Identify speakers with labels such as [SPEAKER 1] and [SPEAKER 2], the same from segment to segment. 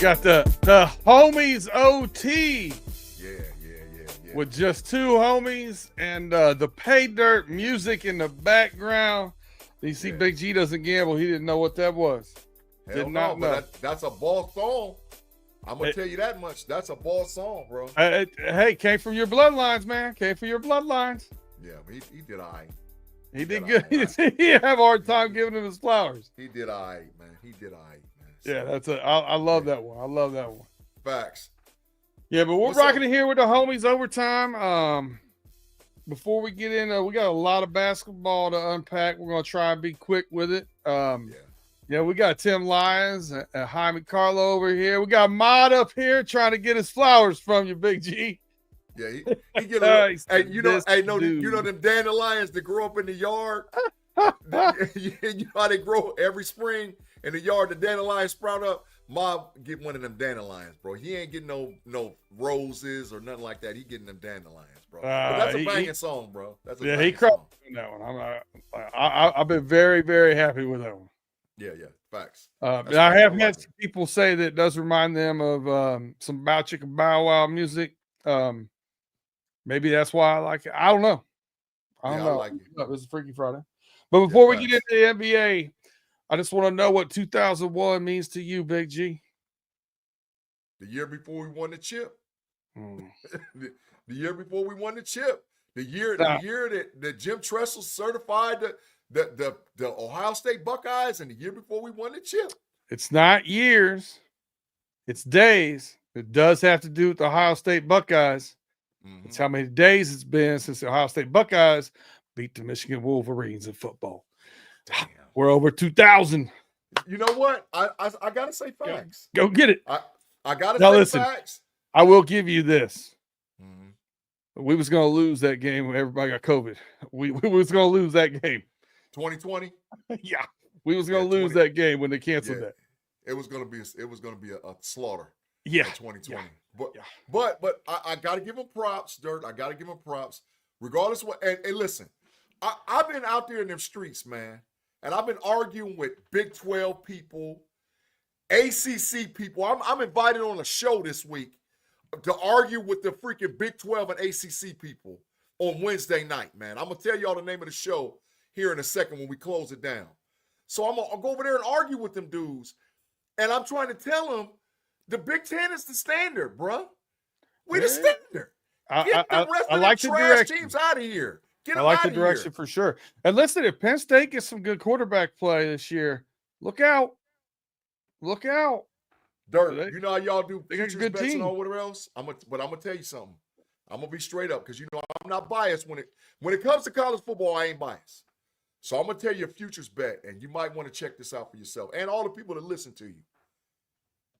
[SPEAKER 1] Got the homies OT
[SPEAKER 2] Yeah.
[SPEAKER 1] with just two homies and the pay dirt music in the background. You see,
[SPEAKER 2] Yeah.
[SPEAKER 1] Big G doesn't gamble. He didn't know what that was.
[SPEAKER 2] Hell
[SPEAKER 1] Did
[SPEAKER 2] no,
[SPEAKER 1] not know.
[SPEAKER 2] but that's a ball song. I'm gonna tell you that much. That's a ball song, bro.
[SPEAKER 1] Hey, came from your bloodlines, man. Came from your bloodlines.
[SPEAKER 2] Yeah, he did all right.
[SPEAKER 1] He did good. He have a hard time giving him his flowers.
[SPEAKER 2] He did all right, man. He did all right, man.
[SPEAKER 1] Yeah, I love that one. I love that one.
[SPEAKER 2] Facts.
[SPEAKER 1] Yeah, but we're
[SPEAKER 2] What's
[SPEAKER 1] rocking
[SPEAKER 2] up?
[SPEAKER 1] it here with the homies overtime. Before we get in, we got a lot of basketball to unpack. We're gonna try and be quick with it. Yeah, we got Tim Lyons and Jaime Carlo over here. We got Mod up here trying to get his flowers from you, Big G.
[SPEAKER 2] Yeah, he get a
[SPEAKER 1] He
[SPEAKER 2] hey,
[SPEAKER 1] said,
[SPEAKER 2] you know,
[SPEAKER 1] "This
[SPEAKER 2] hey, no,
[SPEAKER 1] dude."
[SPEAKER 2] you know them dandelions that grow up in the yard. You know how they grow every spring in the yard. The dandelions sprout up. Mob get one of them dandelions, bro. He ain't getting no roses or nothing like that. He getting them dandelions, bro. But that's a banging song, bro. That's a
[SPEAKER 1] Yeah, he
[SPEAKER 2] banging
[SPEAKER 1] crossed
[SPEAKER 2] song.
[SPEAKER 1] on that one. I've been very, very happy with that one.
[SPEAKER 2] Yeah, facts.
[SPEAKER 1] But I have had some people say that it does remind them of some Bow Chicka Bow Wow music. Maybe that's why I like it. I don't know. I don't know.
[SPEAKER 2] I like it.
[SPEAKER 1] It was a Freaky Friday. But before we
[SPEAKER 2] facts.
[SPEAKER 1] get into the NBA, I just want to know what 2001 means to you, Big G.
[SPEAKER 2] The year before we won the chip.
[SPEAKER 1] Mm.
[SPEAKER 2] The year before we won the chip. The year
[SPEAKER 1] Stop.
[SPEAKER 2] that Jim Tressel certified the Ohio State Buckeyes, and the year before we won the chip.
[SPEAKER 1] It's not years, it's days. It does have to do with the Ohio State Buckeyes.
[SPEAKER 2] Mm-hmm.
[SPEAKER 1] It's how many days it's been since the Ohio State Buckeyes beat the Michigan Wolverines in football.
[SPEAKER 2] Damn.
[SPEAKER 1] We're over 2,000.
[SPEAKER 2] You know what? I gotta say facts.
[SPEAKER 1] Go get it.
[SPEAKER 2] I gotta
[SPEAKER 1] Now
[SPEAKER 2] say
[SPEAKER 1] listen.
[SPEAKER 2] facts.
[SPEAKER 1] I will give you this.
[SPEAKER 2] Mm-hmm.
[SPEAKER 1] We was going to lose that game when everybody got COVID. We was going to lose that game.
[SPEAKER 2] 2020.
[SPEAKER 1] Yeah, we was going to lose that game when they canceled that.
[SPEAKER 2] It was gonna be a slaughter.
[SPEAKER 1] Yeah,
[SPEAKER 2] 2020. But I gotta give them props, Dirt. I gotta give them props, regardless of what. And listen, I've been out there in them streets, man, and I've been arguing with Big 12 people, ACC people. I'm invited on a show this week to argue with the freaking Big 12 and ACC people on Wednesday night, man. I'm gonna tell y'all the name of the show here in a second when we close it down. So I'll go over there and argue with them dudes, and I'm trying to tell them the Big Ten is the standard, bro. We the standard. Get the rest of the trash teams out of here. Get them out of here.
[SPEAKER 1] I like the direction for sure. And listen, if Penn State gets some good quarterback play this year, look out. Look out.
[SPEAKER 2] Dirt, you know how y'all do
[SPEAKER 1] they got a
[SPEAKER 2] futures
[SPEAKER 1] good
[SPEAKER 2] bets
[SPEAKER 1] team.
[SPEAKER 2] and all whatever else? But I'm gonna tell you something. I'm gonna be straight up because you know I'm not biased when it comes to college football. I ain't biased. So I'm gonna tell you a futures bet, and you might want to check this out for yourself and all the people that listen to you.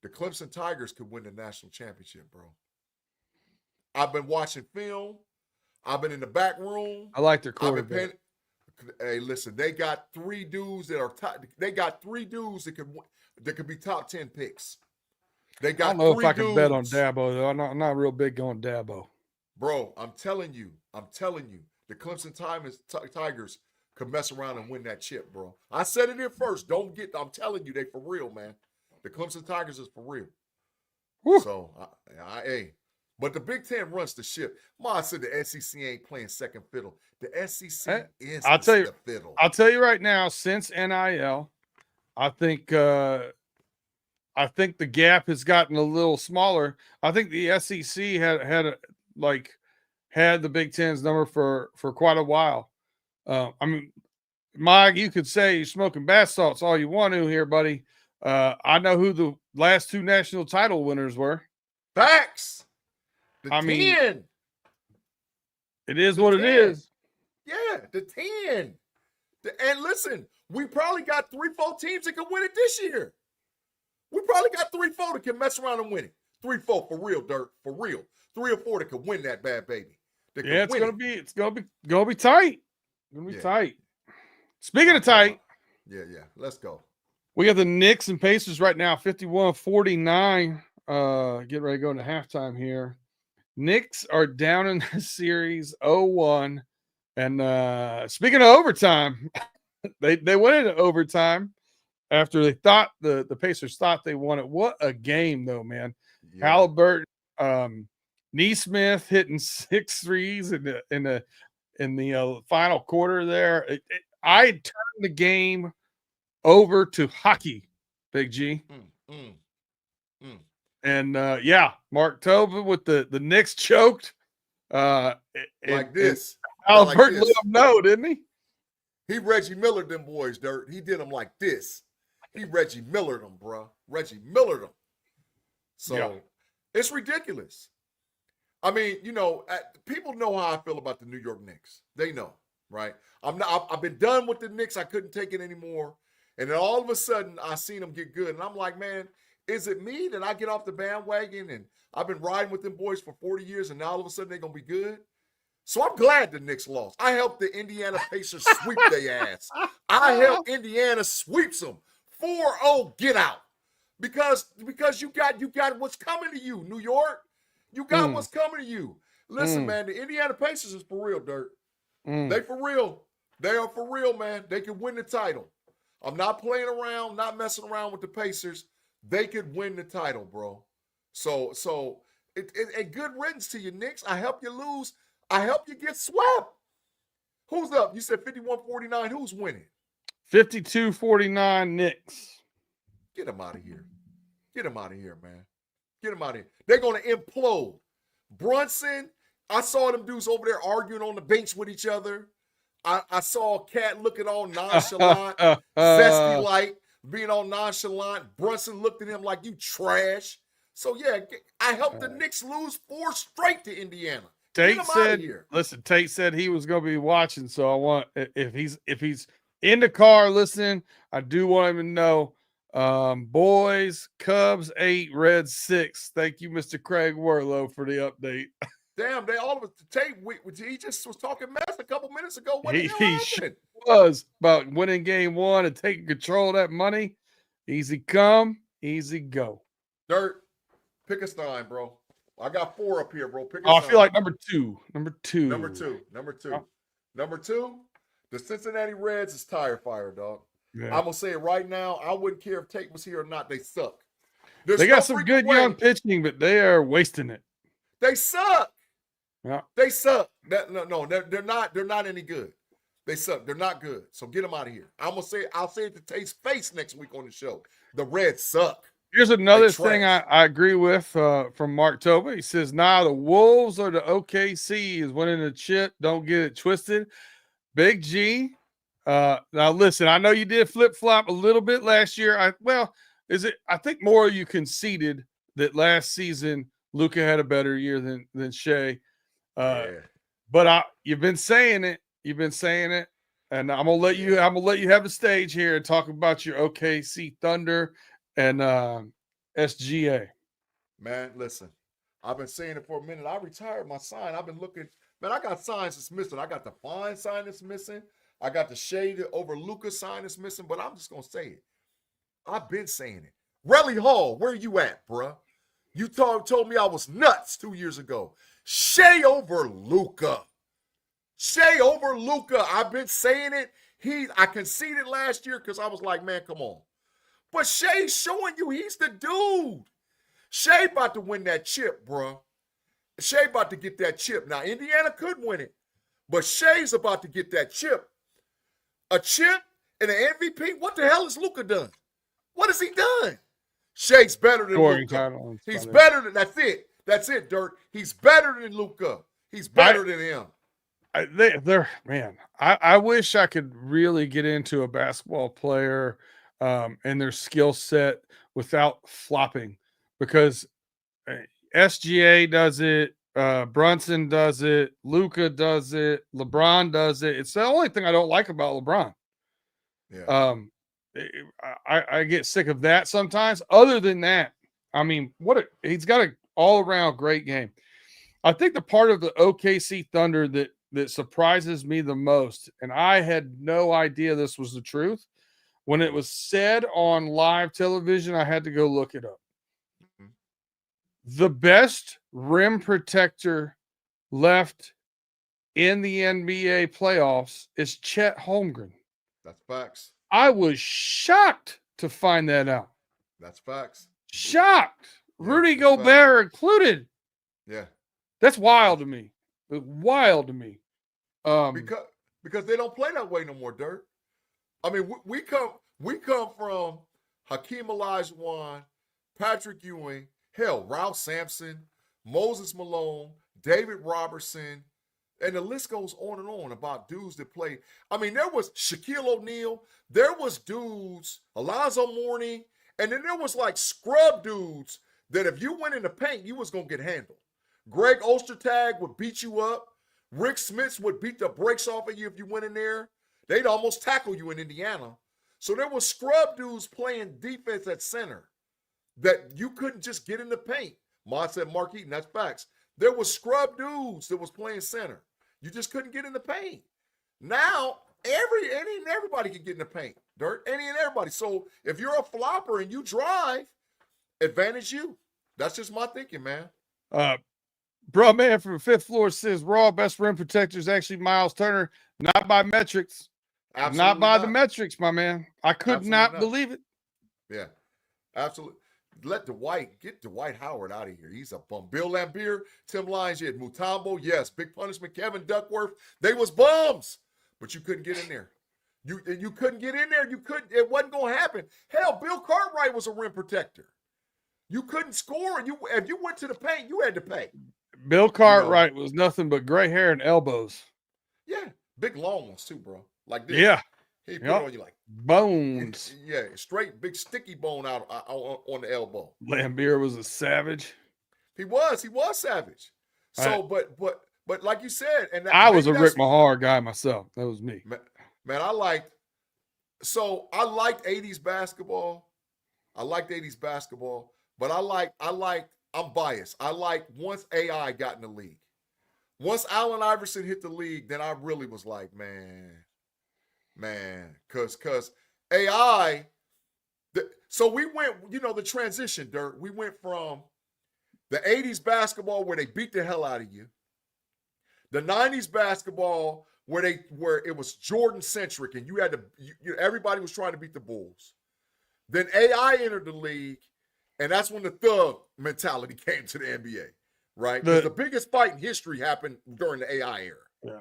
[SPEAKER 2] The Clemson Tigers could win the national championship, bro. I've been watching film. I've been in the back room.
[SPEAKER 1] I like their quarterback.
[SPEAKER 2] Hey, listen, they got three dudes that are they got three dudes that could be top 10 picks. They got
[SPEAKER 1] I don't know if I
[SPEAKER 2] dudes.
[SPEAKER 1] can bet on Dabo, though. I'm not real big on Dabo.
[SPEAKER 2] Bro, I'm telling you, the Clemson Tigers could mess around and win that chip, bro. I said it here first. I'm telling you, they for real, man. The Clemson Tigers is for real.
[SPEAKER 1] Woo.
[SPEAKER 2] So, but the Big Ten runs the ship. Ma said the SEC ain't playing second fiddle. The SEC is the fiddle.
[SPEAKER 1] I'll tell you right now, since NIL, I think the gap has gotten a little smaller. I think the SEC had the Big Ten's number for quite a while. I mean, Mike, you could say you're smoking bath salts all you want to here, buddy. I know who the last two national title winners were.
[SPEAKER 2] Facts.
[SPEAKER 1] I mean, it is what it is.
[SPEAKER 2] Yeah, the 10. And listen, we probably got 3-4 teams that can win it this year. We probably got 3-4 that can mess around and win it. 3-4 for real, Dirt, for real. 3 or 4 that can win that bad baby.
[SPEAKER 1] Yeah, it's gonna be tight. It's gonna be tight. Speaking of tight,
[SPEAKER 2] yeah, let's go.
[SPEAKER 1] We got the Knicks and Pacers right now, 51-49. Getting ready to go into halftime here. Knicks are down in the series 0-1. And speaking of overtime, they went into overtime. after they thought the Pacers thought they won it. What a game, though, man.
[SPEAKER 2] Yeah.
[SPEAKER 1] Halliburton, Neesmith hitting 6 threes in the final quarter there. I turned the game over to hockey, Big G. And Mark Tobin with the Knicks choked.
[SPEAKER 2] Like this.
[SPEAKER 1] Halliburton let him know, didn't he?
[SPEAKER 2] He Reggie Millered them boys, Dirt. He did them like this. He Reggie Millered them, bro. Reggie Millered them. So it's ridiculous. I mean, people know how I feel about the New York Knicks. They know, right? I've been done with the Knicks. I couldn't take it anymore. And then all of a sudden, I seen them get good. And I'm like, man, is it me that I get off the bandwagon and I've been riding with them boys for 40 years and now all of a sudden they're going to be good? So I'm glad the Knicks lost. I helped the Indiana Pacers sweep their ass. I helped Indiana sweeps them. 4-0, get out. Because you got what's coming to you, New York. You got what's coming to you. Listen, man, the Indiana Pacers is for real, Dirt. They for real. They are for real, man. They can win the title. I'm not playing around, not messing around with the Pacers. They could win the title, bro. So it good riddance to you, Knicks. I help you lose. I help you get swept. Who's up? You said 51-49. Who's winning?
[SPEAKER 1] 52-49 Knicks.
[SPEAKER 2] Get them out of here. Get them out of here, man. Get them out of here. They're going to implode. Brunson, I saw them dudes over there arguing on the bench with each other. I saw a cat looking all nonchalant, zesty like, being all nonchalant. Brunson looked at him like, you trash. So, yeah, I helped the Knicks lose 4 straight to Indiana.
[SPEAKER 1] Tate said he was going to be watching, so I want, if he's in the car listening, I do want him to know, boys, Cubs 8, Reds 6. Thank you, Mr. Craig Warlow, for the update.
[SPEAKER 2] Damn, they all of us. Tate, he just was talking mess a couple minutes ago. What
[SPEAKER 1] he was about winning game 1 and taking control of that money. Easy come, easy go.
[SPEAKER 2] Dirt, pick a sign, bro. I got 4 up here, bro. Pick a
[SPEAKER 1] I
[SPEAKER 2] sign.
[SPEAKER 1] feel like number two.
[SPEAKER 2] Number two, the Cincinnati Reds is tire fire, dog.
[SPEAKER 1] Yeah.
[SPEAKER 2] I'm going to say it right now. I wouldn't care if Tate was here or not. They suck.
[SPEAKER 1] They got some good young pitching, but they are wasting it.
[SPEAKER 2] They suck.
[SPEAKER 1] Yeah.
[SPEAKER 2] They suck. No, they're not. They're not any good. They suck. They're not good. So get them out of here. I'll say it to Tate's face next week on the show. The Reds suck.
[SPEAKER 1] Here's another thing I agree with from Mark Tobin. He says, the Wolves or the OKC is winning the chip. Don't get it twisted. Big G. Now listen, I know you did flip-flop a little bit last year. I think more you conceded that last season Luka had a better year than Shea. But you've been saying it. And I'm gonna let you have the stage here and talk about your OKC Thunder and SGA.
[SPEAKER 2] Man, listen, I've been saying it for a minute. I retired my sign. I've been looking, man. I got signs that's missing. I got the Fine sign that's missing. I got the Shade over Luka sign that's missing. But I'm just gonna say it. I've been saying it. Relly Hall, where you at, bruh? You told me I was nuts 2 years ago. Shea over Luka. Shea over Luka. I've been saying it. I conceded last year because I was like, man, come on. But Shea's showing you he's the dude. Shea about to win that chip, bro. Shea about to get that chip. Now, Indiana could win it, but Shea's about to get that chip. A chip and an MVP? What the hell has Luka done? What has he done? Shea's better than Luka. He's better than, that's it. That's it, Dirt. He's better than Luka. He's better than him.
[SPEAKER 1] I wish I could really get into a basketball player and their skill set without flopping, because SGA does it, Brunson does it, Luka does it, LeBron does it. It's the only thing I don't like about LeBron.
[SPEAKER 2] Yeah.
[SPEAKER 1] I get sick of that sometimes. Other than that, I mean, he's got an all-around great game. I think the part of the OKC Thunder that surprises me the most, and I had no idea this was the truth, when it was said on live television, I had to go look it up. Mm-hmm. The best rim protector left in the NBA playoffs is Chet Holmgren.
[SPEAKER 2] That's facts.
[SPEAKER 1] I was shocked to find that out.
[SPEAKER 2] That's facts.
[SPEAKER 1] Shocked.
[SPEAKER 2] Yeah,
[SPEAKER 1] Rudy
[SPEAKER 2] that's
[SPEAKER 1] Gobert included.
[SPEAKER 2] Yeah.
[SPEAKER 1] That's wild to me. It's wild to me.
[SPEAKER 2] Because they don't play that way no more, Dirt. I mean, we come from Hakeem Olajuwon, Patrick Ewing, hell, Ralph Sampson, Moses Malone, David Robertson, and the list goes on and on about dudes that played. I mean, there was Shaquille O'Neal, there was dudes, Alonzo Mourning, and then there was like scrub dudes that if you went in the paint, you was going to get handled. Greg Ostertag would beat you up. Rick Smits would beat the brakes off of you if you went in there. They'd almost tackle you in Indiana. So there was scrub dudes playing defense at center that you couldn't just get in the paint. Mod said Mark Eaton, that's facts. There was scrub dudes that was playing center. You just couldn't get in the paint. Now, any and everybody can get in the paint. Dirt, any and everybody. So if you're a flopper and you drive, advantage you. That's just my thinking, man.
[SPEAKER 1] Bro, man, from the fifth floor says Raw best rim protector is actually Miles Turner, not by metrics.
[SPEAKER 2] Absolutely
[SPEAKER 1] not by the metrics, my man. I could
[SPEAKER 2] Absolutely
[SPEAKER 1] not
[SPEAKER 2] not.
[SPEAKER 1] believe it.
[SPEAKER 2] Yeah, absolutely. Get Dwight Howard out of here. He's a bum. Bill Laimbeer, Tim Lyons, you had Mutombo, yes. Big Punishment, Kevin Duckworth. They was bums, but you couldn't get in there. You couldn't get in there. You couldn't. It wasn't going to happen. Hell, Bill Cartwright was a rim protector. You couldn't score. If you went to the paint, you had to pay.
[SPEAKER 1] Bill Cartwright was nothing but gray hair and elbows.
[SPEAKER 2] Yeah, big long ones too, bro. Like this.
[SPEAKER 1] Yeah.
[SPEAKER 2] He put on you like
[SPEAKER 1] bones.
[SPEAKER 2] Yeah, straight big sticky bone out on the elbow.
[SPEAKER 1] Laimbeer was a savage.
[SPEAKER 2] He was savage. So, but like you said, and
[SPEAKER 1] I was a Rick Mahar guy myself. That was me.
[SPEAKER 2] Man, I liked 80s basketball. But I'm biased. I like once AI got in the league. Once Allen Iverson hit the league, then I really was like, because AI, so we went, the transition, Dirt. We went from the 80s basketball where they beat the hell out of you, the 90s basketball where it was Jordan centric and you had to, everybody was trying to beat the Bulls. Then AI entered the league, and that's when the thug mentality came to the NBA, right? The biggest fight in history happened during the AI era.
[SPEAKER 1] Yeah.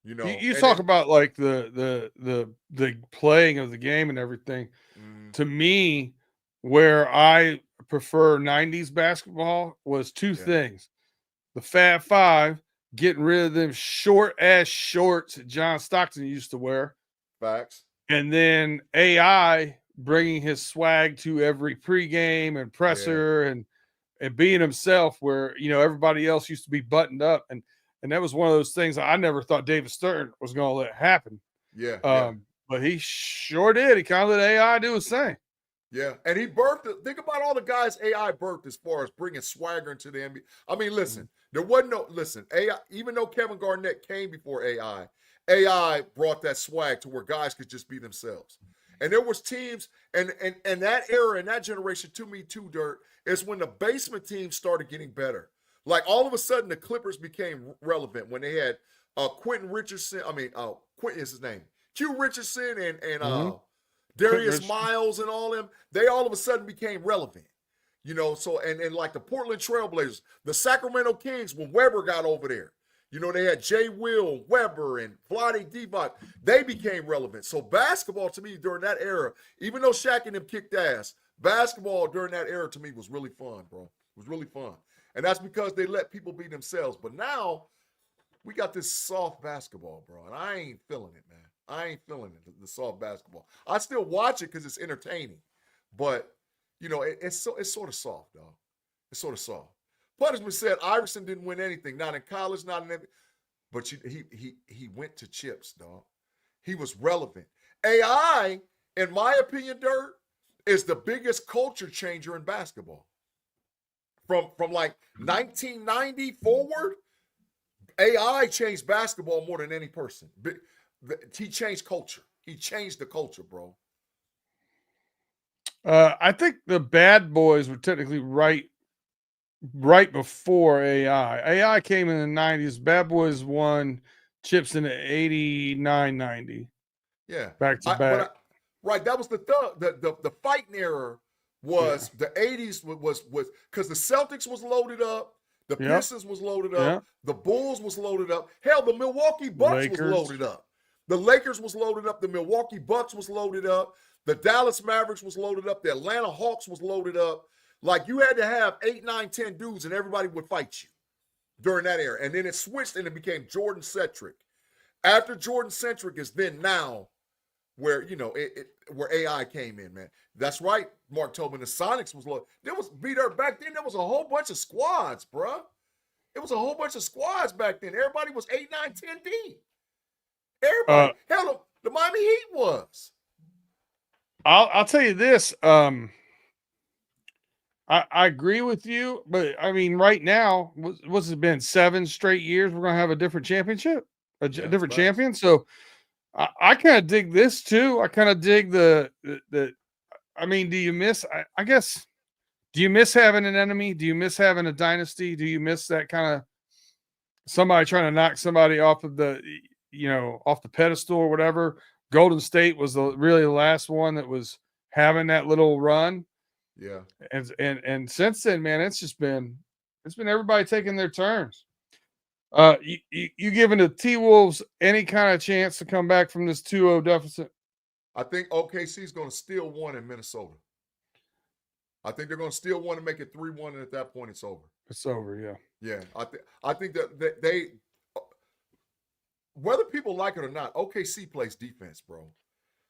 [SPEAKER 2] You
[SPEAKER 1] talk about like the playing of the game and everything. To me, where I prefer 90s basketball was two things. The Fab Five, getting rid of them short ass shorts that John Stockton used to wear.
[SPEAKER 2] Facts.
[SPEAKER 1] And then AI bringing his swag to every pregame and presser and being himself where, everybody else used to be buttoned up. And that was one of those things I never thought David Stern was going to let happen.
[SPEAKER 2] Yeah.
[SPEAKER 1] But he sure did. He kind of let AI do his thing.
[SPEAKER 2] Yeah. And he birthed it. Think about all the guys AI birthed as far as bringing swagger into the NBA. I mean, listen, there wasn't AI, even though Kevin Garnett came before AI brought that swag to where guys could just be themselves. And there was teams, and that era and that generation, to me too, Dirt, is when the basement teams started getting better. Like all of a sudden, the Clippers became relevant when they had Quentin Richardson. Quentin is his name. Q Richardson and Darius Miles and all them. They all of a sudden became relevant. So and like the Portland Trailblazers, the Sacramento Kings, when Webber got over there. They had Jay Will, Weber, and Vlade Divac. They became relevant. So basketball to me during that era, even though Shaq and them kicked ass, basketball during that era to me was really fun, bro. It was really fun. And that's because they let people be themselves. But now we got this soft basketball, bro. And I ain't feeling it, man. I ain't feeling it, the soft basketball. I still watch it because it's entertaining. But, it's sort of soft, dog. It's sort of soft. Punishment said Iverson didn't win anything, not in college, not in anything. But he went to chips, dog. He was relevant. AI, in my opinion, Dirt, is the biggest culture changer in basketball. From like 1990 forward, AI changed basketball more than any person. He changed culture. He changed the culture, bro.
[SPEAKER 1] I think the Bad Boys were technically right before AI. AI came in the 90s. Bad Boys won chips in the 89-90.
[SPEAKER 2] Yeah.
[SPEAKER 1] Back to back.
[SPEAKER 2] Right. That was the thug. The fighting era was the 80s was because the Celtics was loaded up, the Pistons was loaded up, the Bulls was loaded up. Hell, the Milwaukee Bucks was loaded up. The Lakers was loaded up. The Milwaukee Bucks was loaded up. The Dallas Mavericks was loaded up. The Atlanta Hawks was loaded up. Like you had to have 8, 9, 10 dudes, and everybody would fight you during that era. And then it switched and it became Jordan-centric. After Jordan-centric is then now where, you know, where AI came in, man. That's right. Mark told me the Sonics was low. There was back then. There was a whole bunch of squads, bruh. It was a whole bunch of squads back then. Everybody was 8, 9, 10 deep. Everybody. Hell, the Miami Heat was.
[SPEAKER 1] I'll tell you this. I agree with you, but I mean, right now, what's it been 7 straight years? We're gonna have a different championship, a different champion. So I kind of dig this too. I kind of dig the. I mean, do you miss? I guess. Do you miss having an enemy? Do you miss having a dynasty? Do you miss that kind of somebody trying to knock somebody off of the, you know, off the pedestal or whatever? Golden State was really the last one that was having that little run.
[SPEAKER 2] Yeah.
[SPEAKER 1] And since then, man, it's been everybody taking their turns. You giving the T-Wolves any kind of chance to come back from this 2-0 deficit?
[SPEAKER 2] I think OKC is going to steal one in Minnesota. I think they're going to steal one and make it 3-1, and at that point, it's over.
[SPEAKER 1] It's over, yeah.
[SPEAKER 2] Yeah, I think that they, whether people like it or not, OKC plays defense, bro.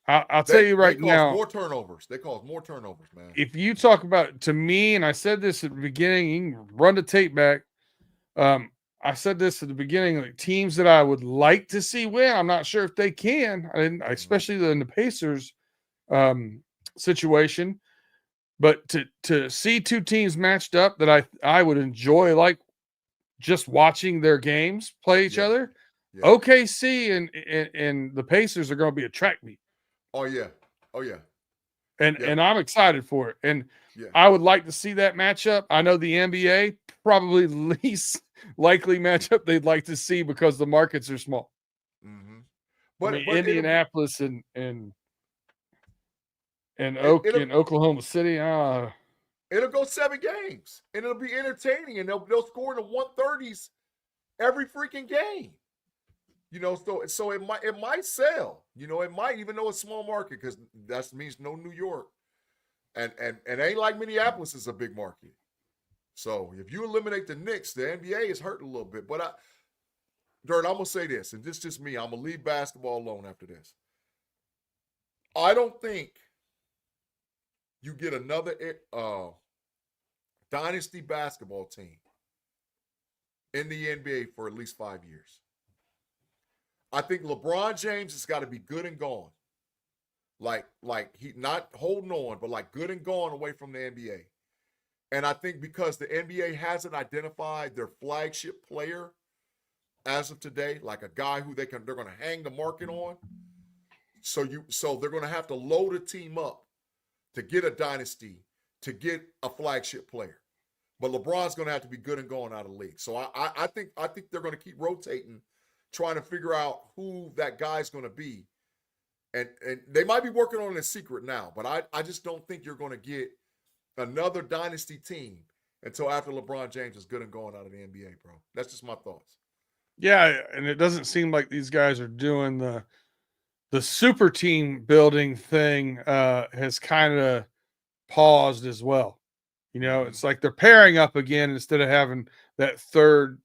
[SPEAKER 1] I'll tell you right now.
[SPEAKER 2] More turnovers. They cause more turnovers, man.
[SPEAKER 1] If you talk about, to me, and I said this at the beginning, you can run the tape back. I said this at the beginning, like teams that I would like to see win. I'm not sure if they can, especially in the Pacers situation. But to see two teams matched up that I would enjoy, like just watching their games play each other. Yeah. OKC and the Pacers are going to be a track meet.
[SPEAKER 2] Oh yeah.
[SPEAKER 1] And I'm excited for it. And I would like to see that matchup. I know the NBA probably least likely matchup they'd like to see because the markets are small.
[SPEAKER 2] Mm-hmm.
[SPEAKER 1] But Indianapolis and Oklahoma City,
[SPEAKER 2] it'll go 7 games, and it'll be entertaining, and they'll score in the 130s every freaking game. You know, so it might sell. You know, it might, even though it's small market, because that means no New York, and ain't like Minneapolis is a big market. So if you eliminate the Knicks, the NBA is hurting a little bit. But Dirt, I'm gonna say this, and this is just me. I'm gonna leave basketball alone after this. I don't think you get another dynasty basketball team in the NBA for at least 5 years. I think LeBron James has got to be good and gone. Like he not holding on, but like good and gone away from the NBA. And I think because the NBA hasn't identified their flagship player as of today, like a guy who they're going to hang the market on. So they're going to have to load a team up to get a dynasty, to get a flagship player. But LeBron's going to have to be good and going out of the league. So I think they're going to keep rotating, trying to figure out who that guy's going to be. And they might be working on it in secret now, but I just don't think you're going to get another dynasty team until after LeBron James is good and going out of the NBA, bro. That's just my thoughts.
[SPEAKER 1] Yeah, and it doesn't seem like these guys are doing the super team building thing has kind of paused as well. You know, it's like they're pairing up again instead of having that third,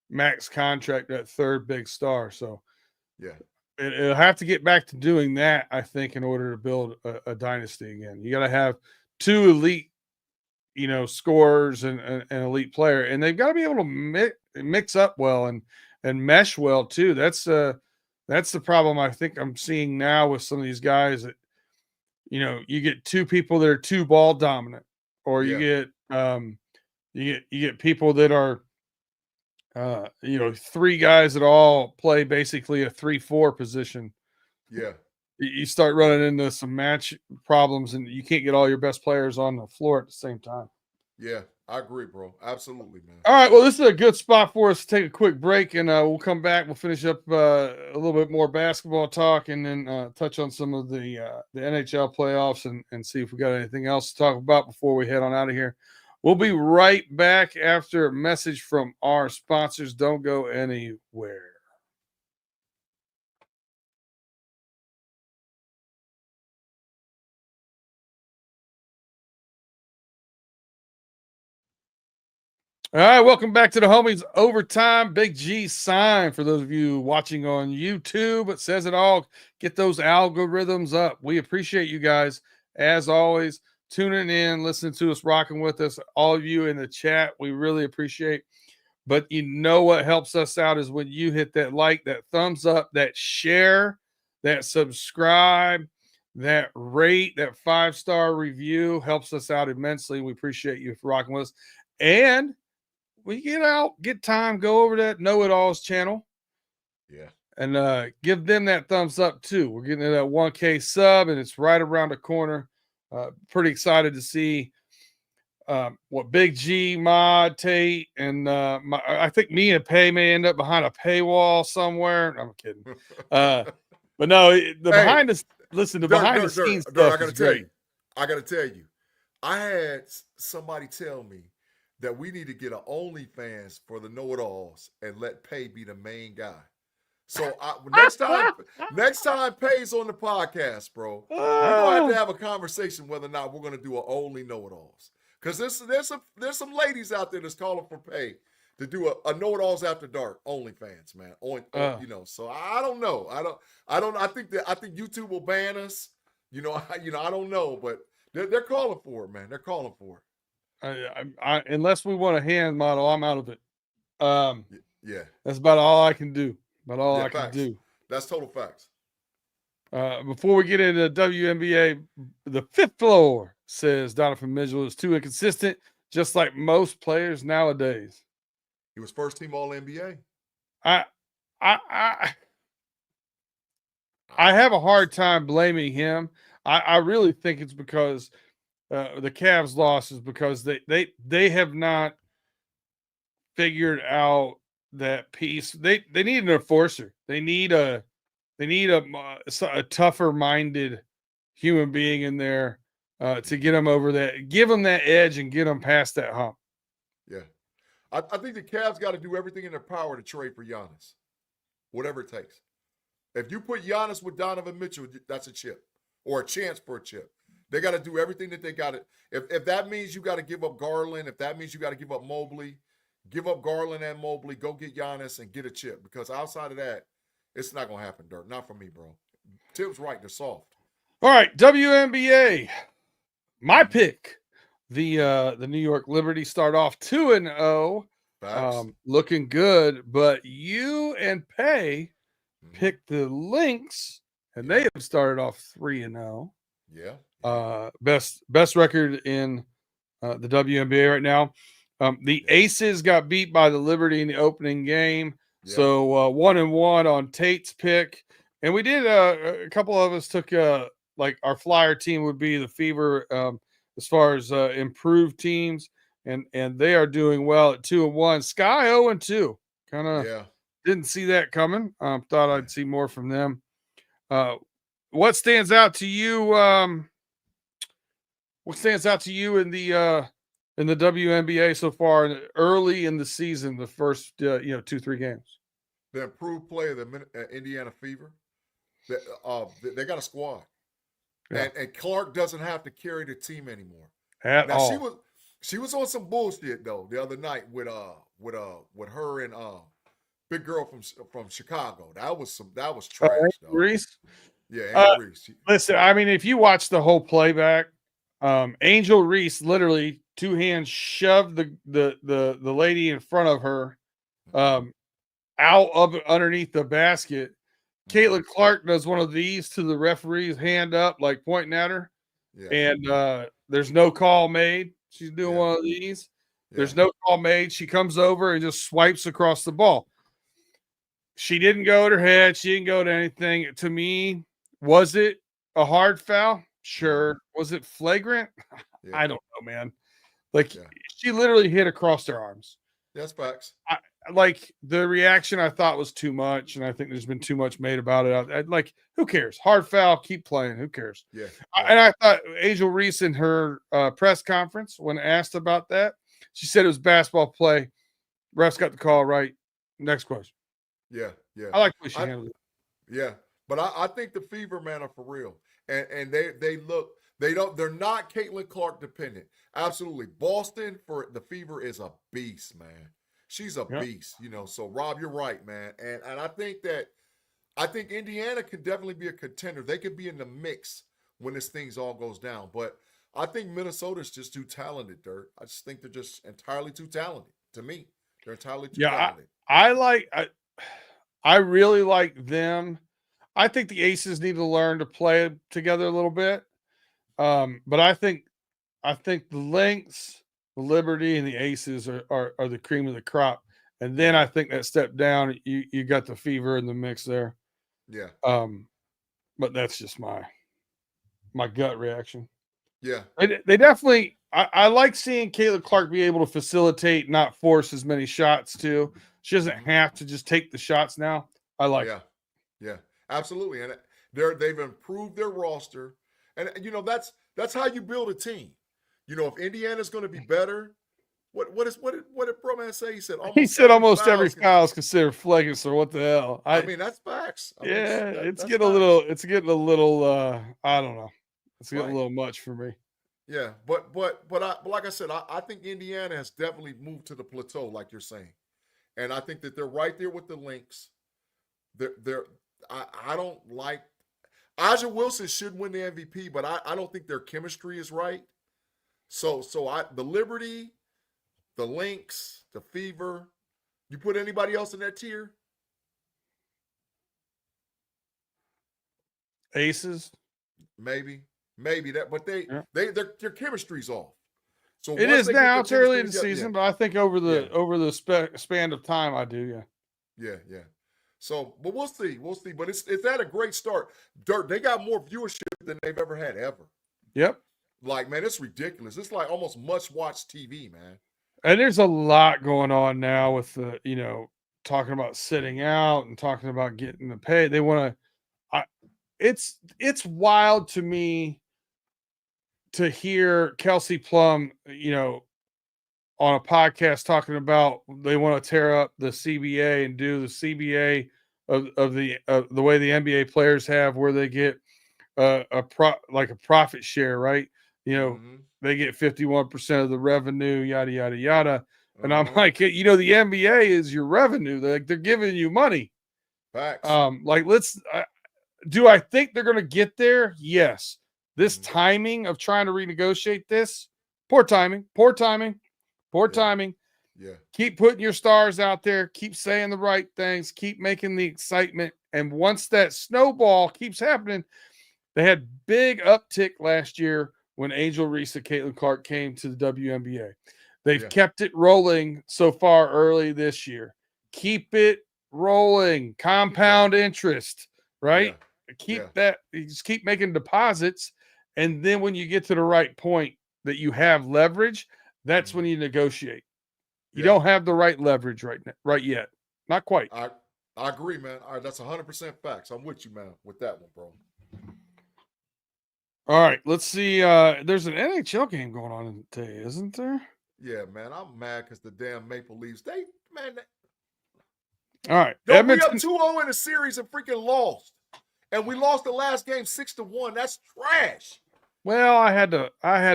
[SPEAKER 1] max contract, that third big star. So,
[SPEAKER 2] yeah,
[SPEAKER 1] it'll have to get back to doing that, I think, in order to build a dynasty again. You got to have 2 elite, scorers and an elite player, and they've got to be able to mix up well and mesh well too. That's the problem I think I'm seeing now with some of these guys that, you get 2 people that are 2 ball dominant, or you get people that are, 3 guys that all play basically a 3-4 position.
[SPEAKER 2] Yeah.
[SPEAKER 1] You start running into some match problems, and you can't get all your best players on the floor at the same time.
[SPEAKER 2] Yeah, I agree, bro. Absolutely, man.
[SPEAKER 1] All right. Well, this is a good spot for us to take a quick break, and we'll come back. We'll finish up a little bit more basketball talk, and then touch on some of the NHL playoffs, and see if we got anything else to talk about before we head on out of here. We'll be right back after a message from our sponsors. Don't go anywhere. All right, welcome back to the Homies Overtime. Big G sign for those of you watching on YouTube. It says it all. Get those algorithms up. We appreciate you guys, as always, tuning in, listening to us, rocking with us. All of you in the chat, we really appreciate. But you know what helps us out is when you hit that like, that thumbs up, that share, that subscribe, that rate, that 5-star review helps us out immensely. We appreciate you for rocking with us. And we get time, go over that Know It Alls channel.
[SPEAKER 2] Yeah.
[SPEAKER 1] And give them that thumbs up too. We're getting to that 1K sub, and it's right around the corner. Pretty excited to see what Big G, Mod, Tate, and I think me and Pay may end up behind a paywall somewhere. I'm kidding. But no, behind the scenes stuff is great.
[SPEAKER 2] I got to tell you, I had somebody tell me that we need to get an OnlyFans for the know-it-alls and let Pay be the main guy. So next time Pay's on the podcast, bro, we're gonna have a conversation whether or not we're gonna do an only know-it-alls. Because there's some ladies out there that's calling for Pay to do a know-it-alls after dark OnlyFans, man. So I don't know. I think YouTube will ban us. I don't know, but they're calling for it, man. They're calling for it.
[SPEAKER 1] Unless we want a hand model, I'm out of it.
[SPEAKER 2] Yeah,
[SPEAKER 1] that's about all I can do.
[SPEAKER 2] Facts. Can do. That's total facts.
[SPEAKER 1] Before we get into WNBA, the fifth floor says Donovan Mitchell is too inconsistent, just like most players nowadays.
[SPEAKER 2] He was first team All NBA.
[SPEAKER 1] I have a hard time blaming him. I really think it's because the Cavs loss is because they have not figured out that piece. They need an enforcer. They need a tougher minded human being in there to get them over that, give them that edge and get them past that hump.
[SPEAKER 2] Yeah. I think the Cavs got to do everything in their power to trade for Giannis, whatever it takes. If you put Giannis with Donovan Mitchell, that's a chip or a chance for a chip. They got to do everything that they got to. If that means you got to give up Garland, if that means you got to give up Mobley, give up Garland and Mobley, go get Giannis and get a chip. Because outside of that, it's not going to happen, Dirk. Not for me, bro. Tim's right. They're soft.
[SPEAKER 1] All right, WNBA. My pick. The New York Liberty start off 2-0. Looking good. But you and Pay picked the Lynx, and they have started off 3-0.
[SPEAKER 2] Yeah.
[SPEAKER 1] Best record in the WNBA right now. The Aces got beat by the Liberty in the opening game. Yeah. So 1-1 on Tate's pick. And we did a couple of us took like our flyer team would be the Fever as far as improved teams. And they are doing well at 2-1. Sky 0-2. Kind of didn't see that coming. Thought I'd see more from them. What stands out to you? What stands out to you in the WNBA so far, early in the season, the first 2-3 games?
[SPEAKER 2] The improved play of the Indiana Fever. They got a squad, and Clark doesn't have to carry the team anymore.
[SPEAKER 1] At all.
[SPEAKER 2] She was on some bullshit though the other night with her and big girl from Chicago. That was trash.
[SPEAKER 1] Reese.
[SPEAKER 2] Yeah, Reese.
[SPEAKER 1] Listen, I mean, if you watch the whole playback, Angel Reese literally two hands shoved the lady in front of her out of underneath the basket. Caitlin Clark does one of these to the referee's hand up, like pointing at her. Yeah. And there's no call made. She's doing one of these. Yeah. There's no call made. She comes over and just swipes across the ball. She didn't go to her head. She didn't go to anything. To me, was it a hard foul? Sure. Was it flagrant? I don't know, man. Like she literally hit across their arms.
[SPEAKER 2] That's facts.
[SPEAKER 1] Like the reaction I thought was too much, and I think there's been too much made about it. Like, who cares? Hard foul, keep playing. Who cares?
[SPEAKER 2] Yeah.
[SPEAKER 1] And I thought Angel Reese in her press conference, when asked about that, she said it was basketball play. Refs got the call right. Next question.
[SPEAKER 2] Yeah.
[SPEAKER 1] I like the way she handled it.
[SPEAKER 2] Yeah, but I think the Fever, man, are for real, and they're not Caitlin Clark dependent. Absolutely, Boston for the Fever is a beast, man. She's a beast, So Rob, you're right, man, and I think Indiana can definitely be a contender. They could be in the mix when this thing's all goes down, but I think Minnesota's just too talented, Dirt. I just think they're just entirely too talented. To me, they're entirely too talented.
[SPEAKER 1] I really like them. I think the Aces need to learn to play together a little bit. But I think the Lynx, the Liberty, and the Aces are the cream of the crop. And then I think that step down, you got the Fever in the mix there.
[SPEAKER 2] Yeah.
[SPEAKER 1] But that's just my gut reaction.
[SPEAKER 2] Yeah.
[SPEAKER 1] They definitely I like seeing Caitlin Clark be able to facilitate, not force as many shots too. She doesn't have to just take the shots now. I like it.
[SPEAKER 2] Yeah, absolutely. And they've improved their roster. And that's how you build a team. If Indiana's going to be better, what did Bro Man say? He said
[SPEAKER 1] almost every foul is considered flagrant. So what the hell?
[SPEAKER 2] I mean, that's facts.
[SPEAKER 1] It's getting a little I don't know. It's getting a little much for me.
[SPEAKER 2] Yeah, but like I said, I think Indiana has definitely moved to the plateau, like you're saying. And I think that they're right there with the Lynx. I don't like Aja Wilson should win the MVP, but I don't think their chemistry is right. So the Liberty, the Lynx, the Fever. You put anybody else in that tier?
[SPEAKER 1] Aces,
[SPEAKER 2] maybe that, but their chemistry's off. So
[SPEAKER 1] it is now. It's early in the season, but I think over the span of time, I do.
[SPEAKER 2] Yeah. So, but we'll see. But it's at a great start. Dirt, they got more viewership than they've ever had ever.
[SPEAKER 1] Yep.
[SPEAKER 2] Like, man, it's ridiculous. It's like almost must-watch TV, man.
[SPEAKER 1] And there's a lot going on now with the, talking about sitting out and talking about getting the pay. They want to. It's wild to me to hear Kelsey Plum, on a podcast talking about they want to tear up the CBA and do the CBA of the way the NBA players have, where they get a profit share, right? They get 51% of the revenue, yada yada yada. And I'm like, the NBA is your revenue. They're giving you money.
[SPEAKER 2] Facts.
[SPEAKER 1] Do I think they're going to get there? Yes. This timing of trying to renegotiate this, poor timing.
[SPEAKER 2] Yeah.
[SPEAKER 1] Keep putting your stars out there. Keep saying the right things. Keep making the excitement. And once that snowball keeps happening, they had big uptick last year when Angel Reese and Caitlin Clark came to the WNBA. They've kept it rolling so far early this year. Keep it rolling. Compound interest, right? Keep that. You just keep making deposits. And then when you get to the right point that you have leverage, that's when you negotiate. You don't have the right leverage right yet. Not quite.
[SPEAKER 2] I agree, man. All right, that's 100% facts. I'm with you, man, with that one, bro.
[SPEAKER 1] All right, let's see. There's an NHL game going on today, isn't there?
[SPEAKER 2] Yeah, man. I'm mad because the damn Maple Leafs,
[SPEAKER 1] all right.
[SPEAKER 2] We up 2-0 in the series and freaking lost. And we lost the last game 6-1. That's trash.
[SPEAKER 1] Well, I had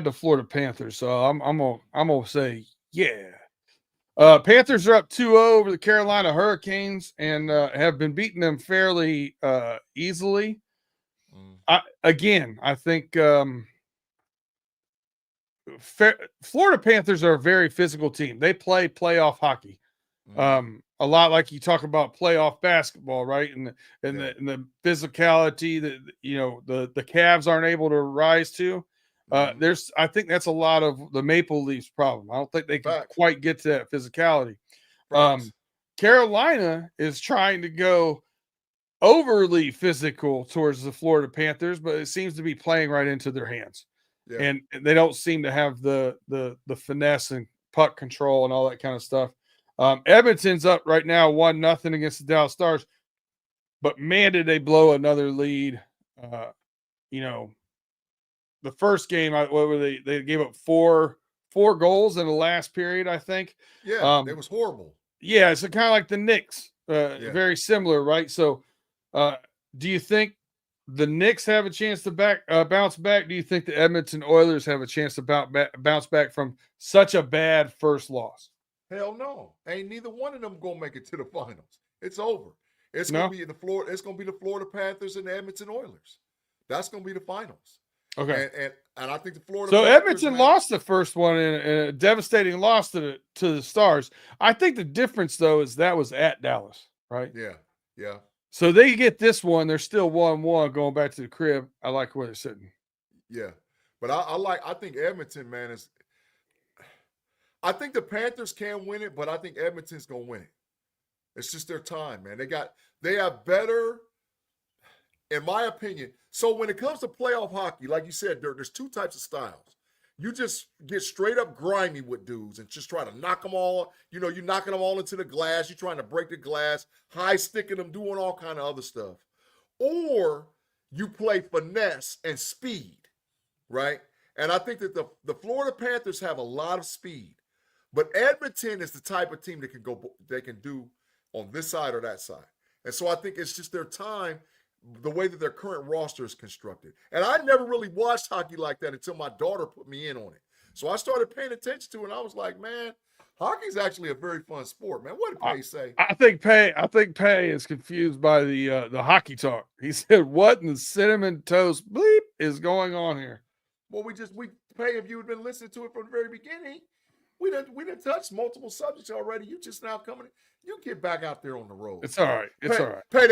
[SPEAKER 1] the Florida Panthers, so I'm gonna say yeah. Panthers are up 2-0 over the Carolina Hurricanes and have been beating them fairly easily. I think Florida Panthers are a very physical team. They play playoff hockey. A lot like you talk about playoff basketball, right? And the physicality that the Cavs aren't able to rise to. I think that's a lot of the Maple Leafs problem. I don't think they can quite get to that physicality. Carolina is trying to go overly physical towards the Florida Panthers, but it seems to be playing right into their hands.
[SPEAKER 2] Yeah.
[SPEAKER 1] and they don't seem to have the finesse and puck control and all that kind of stuff. Edmonton's up right now 1-0 against the Dallas Stars, but man, did they blow another lead. You know, the first game, what were they? They gave up four goals in the last period, I think.
[SPEAKER 2] Yeah, it was horrible.
[SPEAKER 1] Yeah, it's kind of like the Knicks,
[SPEAKER 2] Yeah.
[SPEAKER 1] very similar, right? So, do you think the Knicks have a chance to bounce back? Do you think the Edmonton Oilers have a chance to bounce back from such a bad first loss?
[SPEAKER 2] Hell no. Ain't neither one of them gonna make it to the finals. It's over. It's
[SPEAKER 1] No?
[SPEAKER 2] gonna be it's gonna be the Florida Panthers and the Edmonton Oilers. That's gonna be the finals.
[SPEAKER 1] Okay.
[SPEAKER 2] And I think the Florida
[SPEAKER 1] So
[SPEAKER 2] Panthers,
[SPEAKER 1] Edmonton
[SPEAKER 2] man,
[SPEAKER 1] lost the first one in a devastating loss to the Stars. I think the difference though is that was at Dallas, right?
[SPEAKER 2] Yeah, yeah.
[SPEAKER 1] So they get this one. They're still 1-1 going back to the crib. I like where they're sitting.
[SPEAKER 2] Yeah. But I think Edmonton, man, is I think the Panthers can win it, but I think Edmonton's gonna win it. It's just their time, man. They have better, in my opinion. So when it comes to playoff hockey, like you said, there's two types of styles. You just get straight up grimy with dudes and just try to knock them all. You know, you're knocking them all into the glass. You're trying to break the glass, high sticking them, doing all kind of other stuff. Or you play finesse and speed, right? And I think that the Florida Panthers have a lot of speed. But Edmonton is the type of team that they can do on this side or that side. And so I think it's just their time, the way that their current roster is constructed. And I never really watched hockey like that until my daughter put me in on it. So I started paying attention to it, and I was like, man, hockey's actually a very fun sport, man. What did Pay say?
[SPEAKER 1] I think Pay is confused by the hockey talk. He said, "What in the cinnamon toast bleep is going on here?"
[SPEAKER 2] Well, Pay, if you had been listening to it from the very beginning, we didn't touch multiple subjects already. You just now coming in. You get back out there on the road.
[SPEAKER 1] It's all right. It's all right.
[SPEAKER 2] Pay,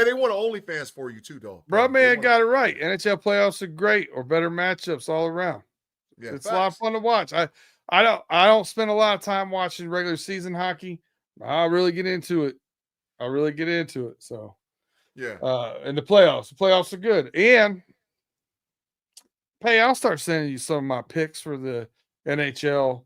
[SPEAKER 2] they want OnlyFans for you too, though.
[SPEAKER 1] Bro, man, got it right. NHL playoffs are great, or better matchups all around. Yeah, it's a lot of fun to watch. I don't spend a lot of time watching regular season hockey. I really get into it. So
[SPEAKER 2] yeah.
[SPEAKER 1] And the playoffs are good. And Pay, I'll start sending you some of my picks for the NHL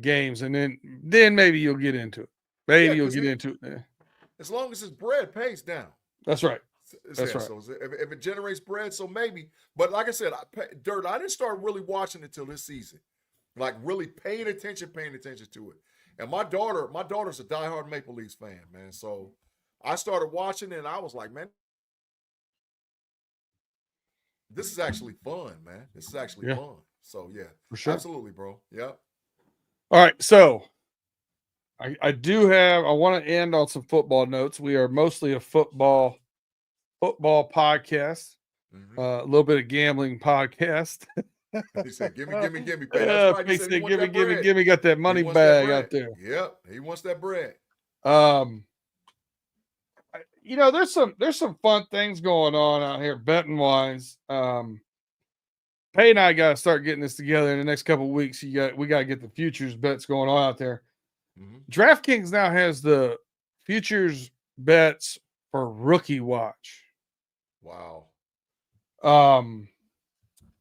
[SPEAKER 1] games, and then maybe you'll get into it.
[SPEAKER 2] As long as his bread pays down.
[SPEAKER 1] That's right.
[SPEAKER 2] That's right. So if it generates bread, so maybe. But like I said, I didn't start really watching it until this season. Like really paying attention to it. And my daughter's a diehard Maple Leafs fan, man. So I started watching it, and I was like, man, this is actually fun, man. This is actually fun. So yeah,
[SPEAKER 1] for sure.
[SPEAKER 2] Absolutely, bro. Yep.
[SPEAKER 1] All right, so I want to end on some football notes. We are mostly a football podcast, a little bit of gambling podcast.
[SPEAKER 2] He said, "Give me, pay." That's right.
[SPEAKER 1] He said, "Give me." Got that money bag out there.
[SPEAKER 2] Yep, he wants that bread.
[SPEAKER 1] You know, there's some fun things going on out here betting wise. Pay and I got to start getting this together in the next couple of weeks. We got to get the futures bets going on out there. DraftKings now has the futures bets for rookie watch.
[SPEAKER 2] Wow.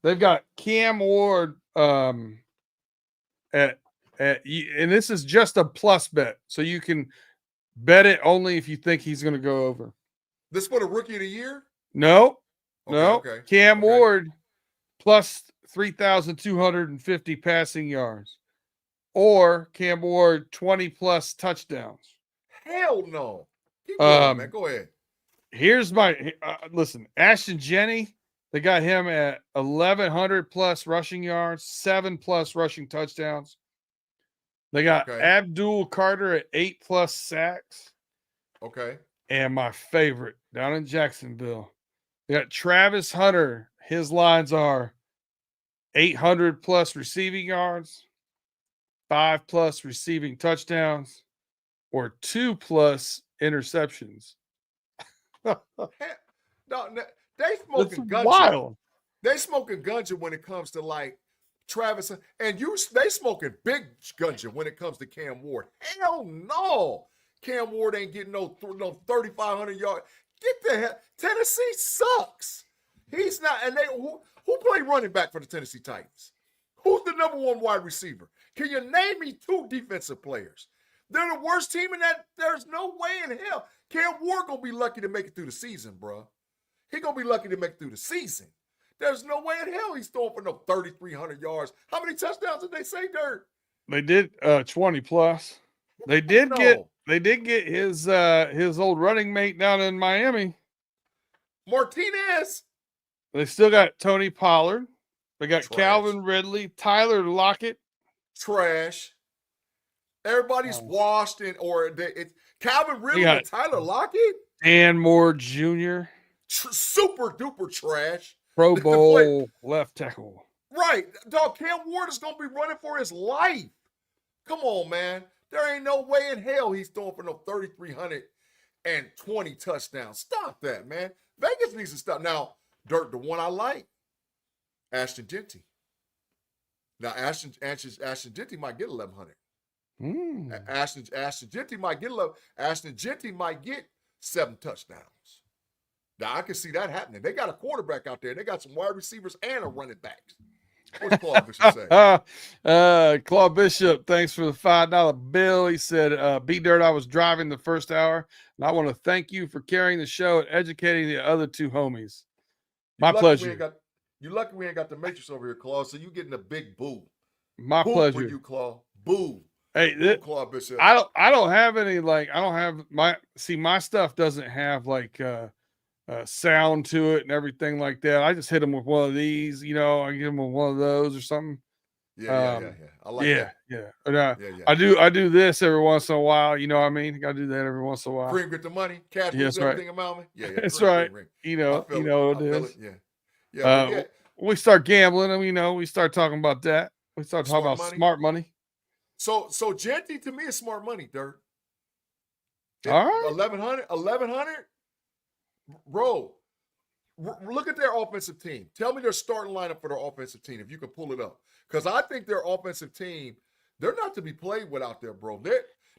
[SPEAKER 1] They've got Cam Ward and this is just a plus bet, so you can bet it only if you think he's going to go over.
[SPEAKER 2] This for the rookie of the year?
[SPEAKER 1] No.
[SPEAKER 2] Okay.
[SPEAKER 1] Cam Ward plus 3,250 passing yards, or Cam Ward 20 plus touchdowns.
[SPEAKER 2] Hell no. Keep going, man. Go ahead.
[SPEAKER 1] Here's my listen. Ashton Jenney, they got him at 1,100 plus rushing yards, 7 plus rushing touchdowns. They got Abdul Carter at 8 plus sacks.
[SPEAKER 2] Okay.
[SPEAKER 1] And my favorite down in Jacksonville, they got Travis Hunter. His lines are 800 plus receiving yards, 5 plus receiving touchdowns, or 2 plus interceptions.
[SPEAKER 2] No, they smoking gunja.
[SPEAKER 1] Wild.
[SPEAKER 2] They smoking gunja when it comes to like Travis, and they smoking big gunja when it comes to Cam Ward. Hell no, Cam Ward ain't getting no 3,500 yards. Get the hell. Tennessee sucks. He's not, and Who played running back for the Tennessee Titans? Who's the number one wide receiver? Can you name me 2 defensive players? They're the worst team in that. There's no way in hell. Cam Ward going to be lucky to make it through the season, bro. He going to be lucky to make it through the season. There's no way in hell he's throwing for no 3,300 yards. How many touchdowns did they say, Dirt?
[SPEAKER 1] They did 20 plus. They did get his old running mate down in Miami.
[SPEAKER 2] Martinez.
[SPEAKER 1] They still got Tony Pollard. They got
[SPEAKER 2] Trash.
[SPEAKER 1] Calvin Ridley, Tyler Lockett.
[SPEAKER 2] Trash. Everybody's washed in, Calvin Ridley and Tyler Lockett.
[SPEAKER 1] Dan Moore Jr.
[SPEAKER 2] Super duper trash.
[SPEAKER 1] Pro Bowl left tackle.
[SPEAKER 2] Right. Dog, Cam Ward is going to be running for his life. Come on, man. There ain't no way in hell he's throwing for no 3,320 touchdowns. Stop that, man. Vegas needs to stop. Now, Dirt, the one I like, Ashton Genty. Now, Ashton Genty might get 1,100. Ashton Genty might get 11. Ashton Genty might get 7 touchdowns. Now, I can see that happening. They got a quarterback out there. They got some wide receivers and a running back. What's Claude Bishop say?
[SPEAKER 1] Claude Bishop, thanks for the $5 bill. He said, B-Dirt, I was driving the first hour, and I want to thank you for carrying the show and educating the other 2 homies. My pleasure.
[SPEAKER 2] You lucky we ain't got the Matrix over here, Claude, so you getting a big boo.
[SPEAKER 1] My
[SPEAKER 2] boo
[SPEAKER 1] pleasure.
[SPEAKER 2] For you, Claude. Boo.
[SPEAKER 1] Hey,
[SPEAKER 2] boo, Claude Bishop.
[SPEAKER 1] I don't have any, my stuff doesn't have sound to it and everything like that. I just hit them with one of these, I get them with one of those or something.
[SPEAKER 2] Yeah. I like that.
[SPEAKER 1] Yeah. I do this every once in a while. You know what I mean? Got to do that every once in a while.
[SPEAKER 2] Cream get the money. Cash moves everything about me. Yeah.
[SPEAKER 1] That's right.
[SPEAKER 2] Cream.
[SPEAKER 1] You know what it is.
[SPEAKER 2] Yeah.
[SPEAKER 1] We start gambling, and we start talking about that. We start talking about smart money.
[SPEAKER 2] So Genty to me is smart money, Dirt.
[SPEAKER 1] All right.
[SPEAKER 2] 1,100. Bro, look at their offensive team. Tell me their starting lineup for their offensive team, if you can pull it up. Because I think their offensive team, they're not to be played with out there, bro.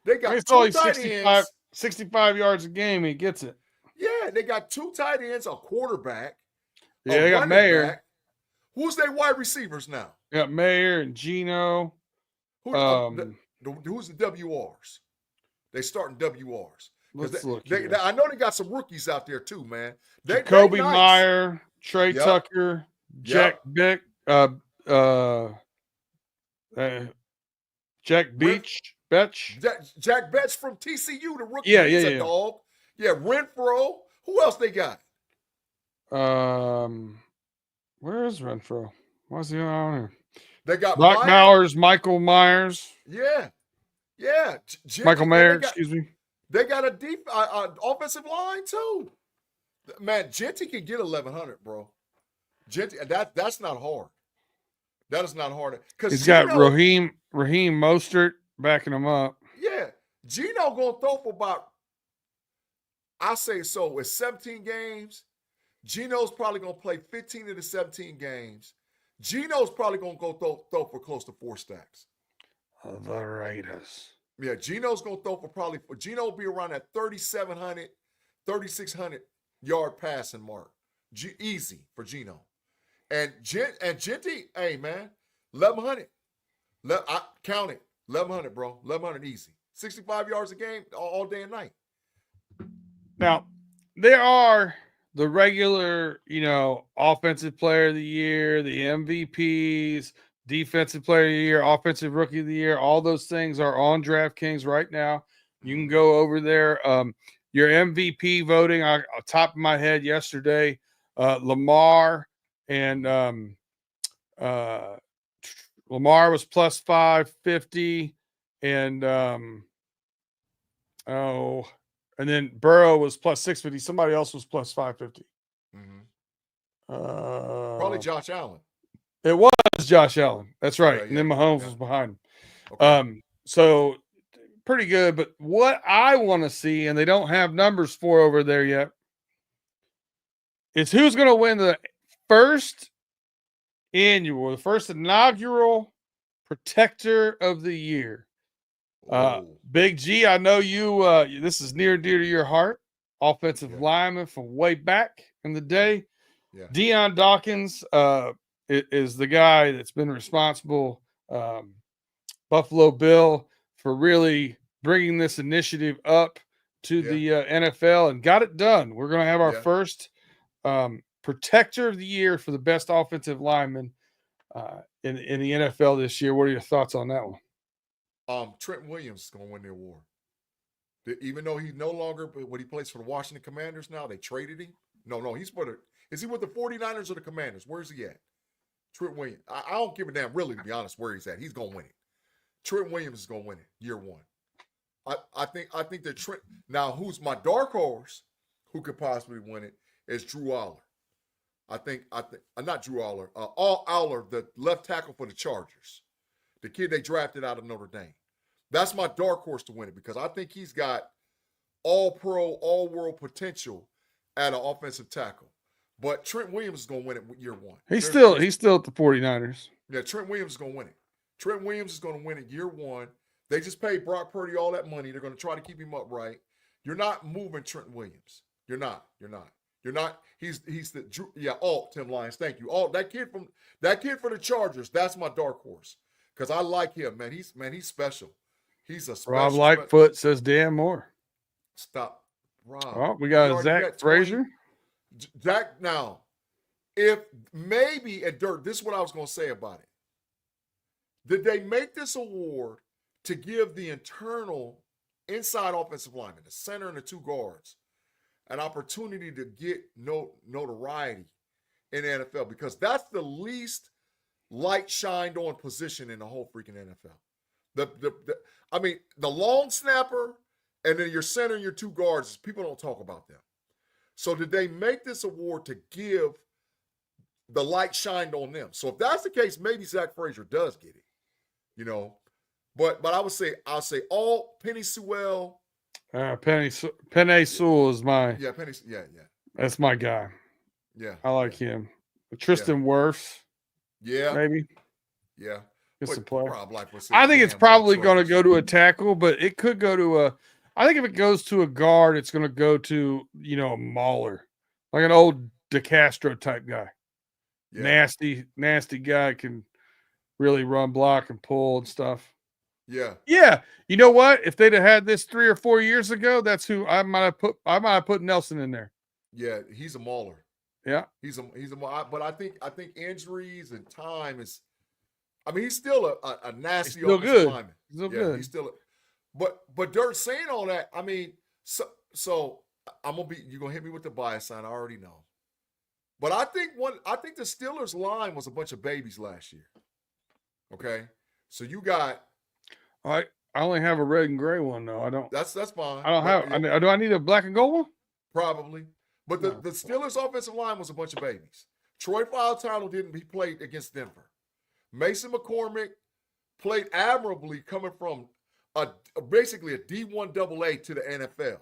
[SPEAKER 2] They got 2 tight ends.
[SPEAKER 1] 65 yards a game, he gets it.
[SPEAKER 2] Yeah, they got 2 tight ends, a quarterback.
[SPEAKER 1] Yeah, they got Mayer.
[SPEAKER 2] Back. Who's their wide receivers now?
[SPEAKER 1] They got Mayer and Gino.
[SPEAKER 2] Who's the WRs? They starting WRs. I know they got some rookies out there too, man.
[SPEAKER 1] Jacoby Meyer, Trey Tucker, Jack Beck, Jack Beach, Betch.
[SPEAKER 2] Jack Betch from TCU, the rookie.
[SPEAKER 1] Yeah.
[SPEAKER 2] Dog. Yeah, Renfro. Who else they got?
[SPEAKER 1] Where is Renfro? Why's he on here?
[SPEAKER 2] They got
[SPEAKER 1] Brock Bowers, Michael Myers.
[SPEAKER 2] Yeah.
[SPEAKER 1] Michael Mayer, excuse me.
[SPEAKER 2] They got a deep offensive line too. Man, Genty can get 1,100, bro. Genty, that's not hard. That is not hard. Because
[SPEAKER 1] he's got Raheem Mostert backing him up.
[SPEAKER 2] Yeah, Gino gonna throw for about. I say so. With 17 games, Gino's probably gonna play 15 of the 17 games. Gino's probably gonna go throw for close to 4 stacks.
[SPEAKER 1] The Raiders.
[SPEAKER 2] Yeah, Gino's going to throw for Gino will be around that 3,700, 3,600 yard passing mark. Easy for Gino. And Genty, hey, man, 1,100. I count it. 1,100, bro. 1,100 easy. 65 yards a game all day and night.
[SPEAKER 1] Now, there are the regular, offensive player of the year, the MVPs, defensive player of the year, offensive rookie of the year. All those things are on DraftKings right now. You can go over there. Your MVP voting, top of my head yesterday, Lamar and Lamar was plus 550, and and then Burrow was plus 650. Somebody else was plus 550.
[SPEAKER 2] Probably Josh Allen.
[SPEAKER 1] It was Josh Allen. That's right.
[SPEAKER 2] Yeah,
[SPEAKER 1] and then Mahomes was behind him.
[SPEAKER 2] Okay.
[SPEAKER 1] So pretty good. But what I want to see, and they don't have numbers for over there yet, is who's going to win the first inaugural Protector of the Year. Big G, I know you. This is near and dear to your heart. Offensive lineman from way back in the day.
[SPEAKER 2] Yeah.
[SPEAKER 1] Deion Dawkins is the guy that's been responsible, Buffalo Bill, for really bringing this initiative up to the NFL and got it done. We're going to have our first protector of the year for the best offensive lineman in the NFL this year. What are your thoughts on that one?
[SPEAKER 2] Trent Williams is going to win the award. Even though he's no longer, when he plays for the Washington Commanders now, they traded him. No, he's for the. Is he with the 49ers or the Commanders? Where's he at? Trent Williams. I don't give a damn, really, to be honest, where he's at. He's going to win it. Trent Williams is going to win it year one. I think that Trent. Now, who's my dark horse who could possibly win it is Drew Aller. I think not Drew Aller. Aller, the left tackle for the Chargers, the kid they drafted out of Notre Dame. That's my dark horse to win it because I think he's got all-pro, all-world potential at an offensive tackle. But Trent Williams is going to win it year one.
[SPEAKER 1] He's still at the 49ers.
[SPEAKER 2] Yeah, Trent Williams is going to win it. Trent Williams is going to win it year one. They just paid Brock Purdy all that money. They're going to try to keep him upright. You're not moving Trent Williams. You're not. He's the Tim Lyons. Thank you. That kid for the Chargers. That's my dark horse because I like him, man. He's special. He's a special.
[SPEAKER 1] Rob Lightfoot says Dan Moore.
[SPEAKER 2] Stop, Rob.
[SPEAKER 1] Oh, we got Zach Frazier.
[SPEAKER 2] Zach, now, if maybe at Dirt, this is what I was going to say about it. Did they make this award to give the internal inside offensive lineman, the center and the two guards, an opportunity to get notoriety in the NFL? Because that's the least light shined on position in the whole freaking NFL. The long snapper and then your center and your two guards, people don't talk about them. So did they make this award to give the light shined on them? So if that's the case, maybe Zach Frazier does get it, But I'll say all Penny Sewell.
[SPEAKER 1] Penny Sewell is my That's my guy.
[SPEAKER 2] Yeah,
[SPEAKER 1] I like him. Tristan Wirfs.
[SPEAKER 2] Yeah,
[SPEAKER 1] maybe.
[SPEAKER 2] Yeah,
[SPEAKER 1] just a player.
[SPEAKER 2] I
[SPEAKER 1] think it's probably going to go to a tackle, but it could go to a. I think if it goes to a guard, it's going to go to a mauler, like an old DeCastro type guy. Yeah. Nasty guy, can really run, block, and pull and stuff. Yeah. You know what? If they'd have had this 3 or 4 years ago, that's who I might have put Nelson in there.
[SPEAKER 2] Yeah, he's a mauler.
[SPEAKER 1] Yeah,
[SPEAKER 2] he's a. But I think injuries and time is. He's still a nasty.
[SPEAKER 1] He's still good.
[SPEAKER 2] Lineman.
[SPEAKER 1] He's still good.
[SPEAKER 2] He's still. But Dirt, saying all that, so I'm gonna be. You're gonna hit me with the bias sign. I already know. But I think the Steelers line was a bunch of babies last year. Okay, so you got.
[SPEAKER 1] I only have a red and gray one though. I don't.
[SPEAKER 2] That's fine.
[SPEAKER 1] I don't have. Do I need a black and gold one?
[SPEAKER 2] Probably. But the Steelers' offensive line was a bunch of babies. Troy Fautano didn't. He played against Denver. Mason McCormick played admirably coming from basically a D1 AA to the NFL.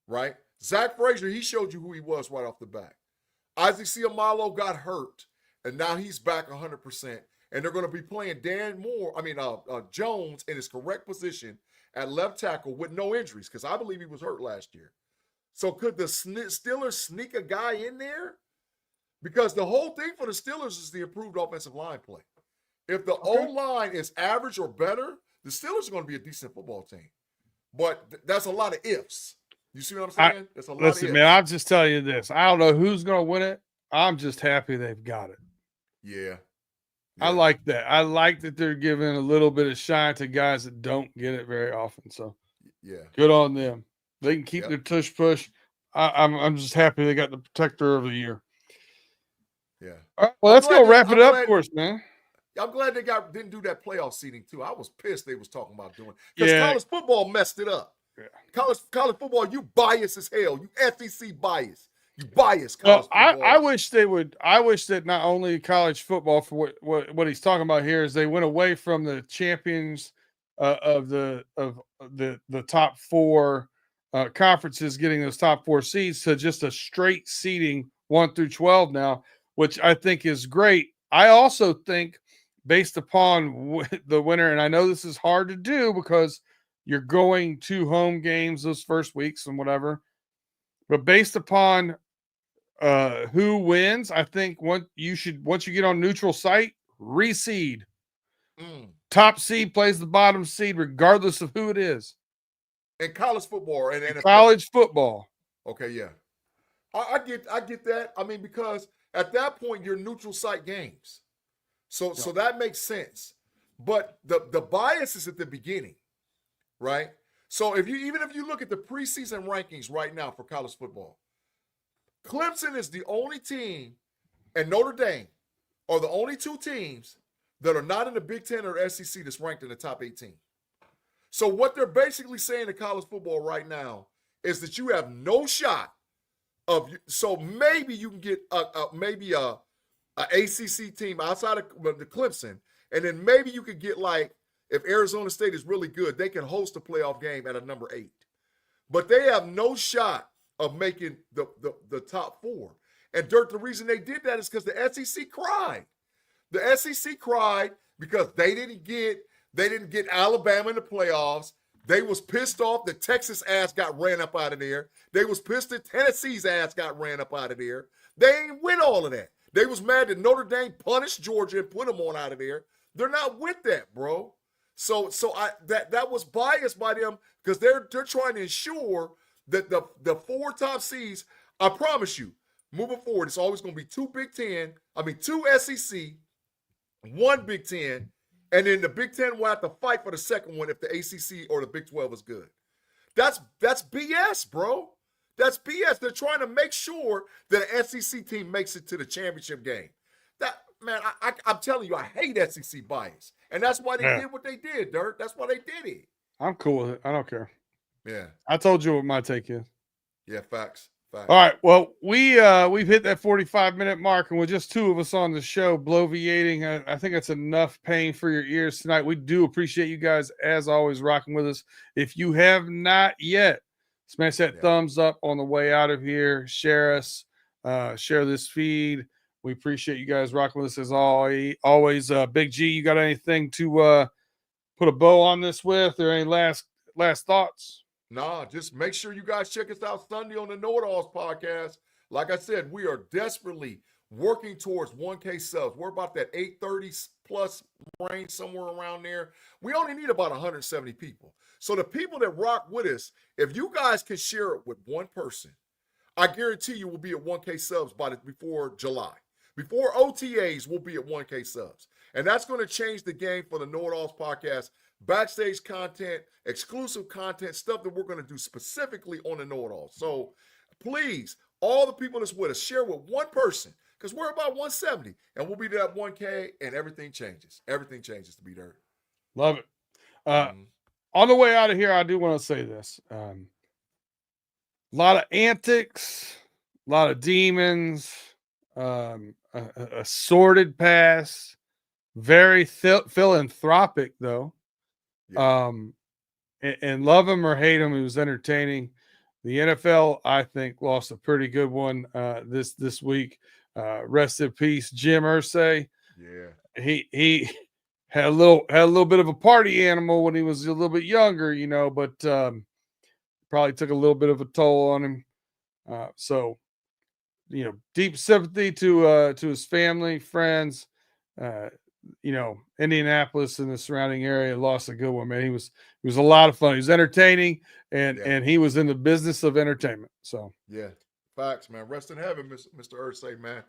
[SPEAKER 2] Right? Zach Frazier, he showed you who he was right off the bat. Isaac Seumalo got hurt, and now he's back 100%. And they're going to be playing Jones in his correct position at left tackle with no injuries because I believe he was hurt last year. So could the Steelers sneak a guy in there? Because the whole thing for the Steelers is the improved offensive line play. If the O-line is average or better, the Steelers are going to be a decent football team. But that's a lot of ifs. You see what I'm saying? That's a lot of ifs.
[SPEAKER 1] Listen, man, I'll just tell you this. I don't know who's going to win it. I'm just happy they've got it.
[SPEAKER 2] Yeah.
[SPEAKER 1] I like that. I like that they're giving a little bit of shine to guys that don't get it very often. So, good on them. They can keep their tush push. I'm just happy they got the protector of the year.
[SPEAKER 2] Yeah.
[SPEAKER 1] All right, well, let's go wrap it up for us, man.
[SPEAKER 2] I'm glad they didn't do that playoff seeding too. I was pissed they was talking about doing it because college football messed it up. Yeah. College football, you biased as hell. You SEC biased. You biased.
[SPEAKER 1] Well, I wish they would. I wish that not only college football, for what he's talking about here, is they went away from the champions of the top four conferences getting those top four seeds to just a straight seeding 1 through 12 now, which I think is great. I also think, based upon the winner, and I know this is hard to do because you're going to home games those first weeks and whatever, but based upon who wins, I think once you get on neutral site, reseed. Top seed plays the bottom seed, regardless of who it is.
[SPEAKER 2] In college football and NFL.
[SPEAKER 1] College football.
[SPEAKER 2] Okay, yeah. I get that. I mean, because at that point you're neutral site games. So that makes sense. But the bias is at the beginning, right? So even if you look at the preseason rankings right now for college football, Clemson is the only team, and Notre Dame are the only two teams that are not in the Big Ten or SEC that's ranked in the top 18. So what they're basically saying in college football right now is that you have no shot of. So maybe you can get maybe a ACC team outside of the Clemson, and then maybe you could get, like, if Arizona State is really good, they can host a playoff game at a number 8. But they have no shot of making the top 4. And Dirk, the reason they did that is because the SEC cried. The SEC cried because they didn't get Alabama in the playoffs. They was pissed off that Texas ass got ran up out of there. They was pissed that Tennessee's ass got ran up out of there. They ain't win all of that. They was mad that Notre Dame punished Georgia and put them on out of there. They're not with that, bro. So that was biased by them because they're trying to ensure that the 4 top seeds, I promise you, moving forward, it's always going to be 2 SEC, 1 Big Ten, and then the Big Ten will have to fight for the second one if the ACC or the Big 12 is good. That's BS, bro. That's BS. They're trying to make sure that an SEC team makes it to the championship game. I'm telling you, I hate SEC bias. And that's why they did what they did, Dirk. That's why they did it.
[SPEAKER 1] I'm cool with it. I don't care.
[SPEAKER 2] Yeah.
[SPEAKER 1] I told you what my take is.
[SPEAKER 2] Yeah, facts.
[SPEAKER 1] All right. Well, we've hit that 45-minute mark, and with just 2 of us on the show, bloviating, I think that's enough pain for your ears tonight. We do appreciate you guys, as always, rocking with us. If you have not yet, smash that thumbs up on the way out of here. Share us. Share this feed. We appreciate you guys rocking with us as always. Big G, you got anything to put a bow on this with, or any last thoughts?
[SPEAKER 2] Nah, just make sure you guys check us out Sunday on the Know-It-Alls podcast. Like I said, we are desperately working towards 1K subs. We're about that 830 plus range, somewhere around there. We only need about 170 people. So the people that rock with us, if you guys can share it with one person, I guarantee you we'll be at 1K subs before July. Before OTAs, we'll be at 1K subs. And that's going to change the game for the Know-It-Alls podcast. Backstage content, exclusive content, stuff that we're going to do specifically on the Know-It-Alls. So please, all the people that's with us, share with one person, because we're about 170, and we'll be there at 1K, and everything changes. Everything changes to be there.
[SPEAKER 1] Love it. On the way out of here, I do want to say this. A lot of antics, a lot of demons, a sordid past, very philanthropic, though. Yeah. And love him or hate him, he was entertaining. The NFL, I think, lost a pretty good one this week. Rest in peace, Jim Irsay.
[SPEAKER 2] Yeah,
[SPEAKER 1] he had a little bit of a party animal when he was a little bit younger, but probably took a little bit of a toll on him. So, deep sympathy to his family, friends. Indianapolis and the surrounding area lost a good one, man. He was a lot of fun. He was entertaining, and he was in the business of entertainment. So
[SPEAKER 2] yeah, facts, man. Rest in heaven, Mr. Irsay, man.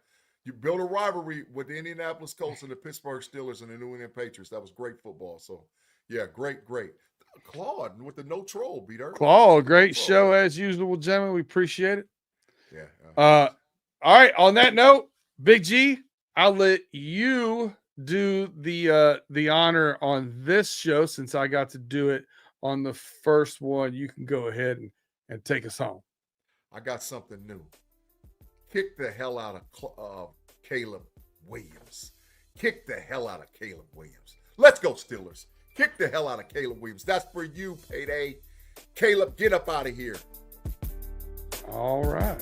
[SPEAKER 2] You built a rivalry with the Indianapolis Colts and the Pittsburgh Steelers and the New England Patriots. That was great football. So yeah, great. Claude with the no troll, Peter.
[SPEAKER 1] Claude, great show as usual, gentlemen. We appreciate it.
[SPEAKER 2] Yeah.
[SPEAKER 1] All right. On that note, Big G, I'll let you do the honor on this show since I got to do it on the first one. You can go ahead and take us home.
[SPEAKER 2] I got something new. Kick the hell out of Caleb Williams. Kick the hell out of Caleb Williams. Let's go, Steelers. Kick the hell out of Caleb Williams. That's for you, Payday. Caleb, get up out of here.
[SPEAKER 1] All right.